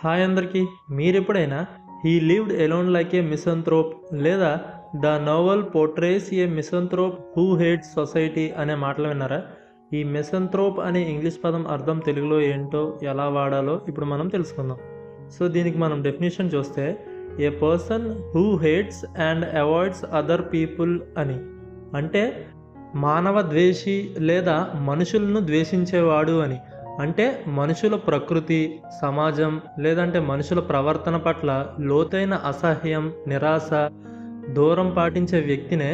Hi అందరికీ. మీరెప్పుడైనా he lived alone like a misanthrope లేదా the novel portrays a misanthrope who hates society అనే మాటలు విన్నారా? ఈ మిసంథ్రోప్ అనే ఇంగ్లీష్ పదం అర్థం తెలుగులో ఏంటో ఎలా వాడాలో ఇప్పుడు మనం తెలుసుకుందాం. సో దీనికి మనం డెఫినేషన్ చూస్తే a person who hates and avoids other people అని. అంటే మానవ ద్వేషి లేదా మనుషులను ద్వేషించేవాడు అని. అంటే మనుషుల ప్రకృతి, సమాజం లేదంటే మనుషుల ప్రవర్తన పట్ల లోతైన అసహ్యం, నిరాశ, దూరం పాటించే వ్యక్తినే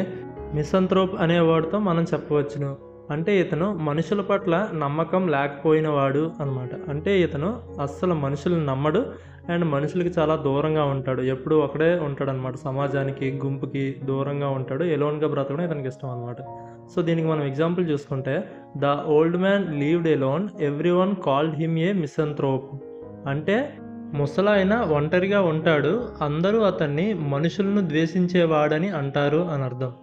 మిసంథ్రోప్ అనే వర్డ్తో మనం చెప్పవచ్చును. అంటే ఇతను మనుషుల పట్ల నమ్మకం లేకపోయినవాడు అనమాట. అంటే ఇతను అస్సలు మనుషులను నమ్మడు అండ్ మనుషులకి చాలా దూరంగా ఉంటాడు. ఎప్పుడూ ఒకడే ఉంటాడనమాట. సమాజానికి, గుంపుకి దూరంగా ఉంటాడు. ఎలోన్గా బ్రతకడం ఇతనికి ఇష్టం అనమాట. సో దీనికి మనం ఎగ్జాంపుల్ చూసుకుంటే the old man lived alone everyone called him a misanthrope. అంటే ముసలాయన ఒంటరిగా ఉంటాడు, అందరూ అతన్ని మనుషులను ద్వేషించేవాడని అంటారు అని అర్థం.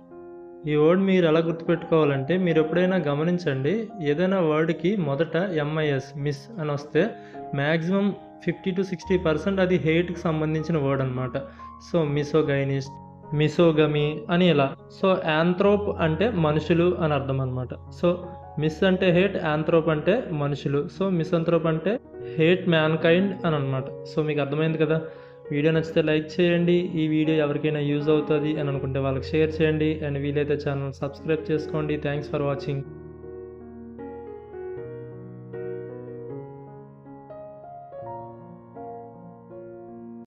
ఈ వర్డ్ మీరు ఎలా గుర్తుపెట్టుకోవాలంటే, మీరు ఎప్పుడైనా గమనించండి, ఏదైనా వర్డ్కి మొదట ఎంఐఎస్ మిస్ అని వస్తే మ్యాక్సిమం 50-60% అది హేట్కి సంబంధించిన వర్డ్ అనమాట. సో మిసోగైనిస్ట్, మిసోగమి అని ఇలా. సో యాంథ్రోప్ అంటే మనుషులు అని అర్థం అనమాట. సో మిస్ అంటే హేట్, యాంథ్రోప్ అంటే మనుషులు. సో మిసంథ్రోప్ అంటే హేట్ మ్యాన్ కైండ్ అని అనమాట. సో మీకు అర్థమైంది కదా. వీడియో నచ్చితే లైక్ చేయండి. ఈ వీడియో ఎవరికైనా యూజ్ అవుతుంది అని అనుకుంటే వాళ్ళకి షేర్ చేయండి. అండ్ వీలైతే ఛానల్ సబ్స్క్రైబ్ చేసుకోండి. Thanks for watching.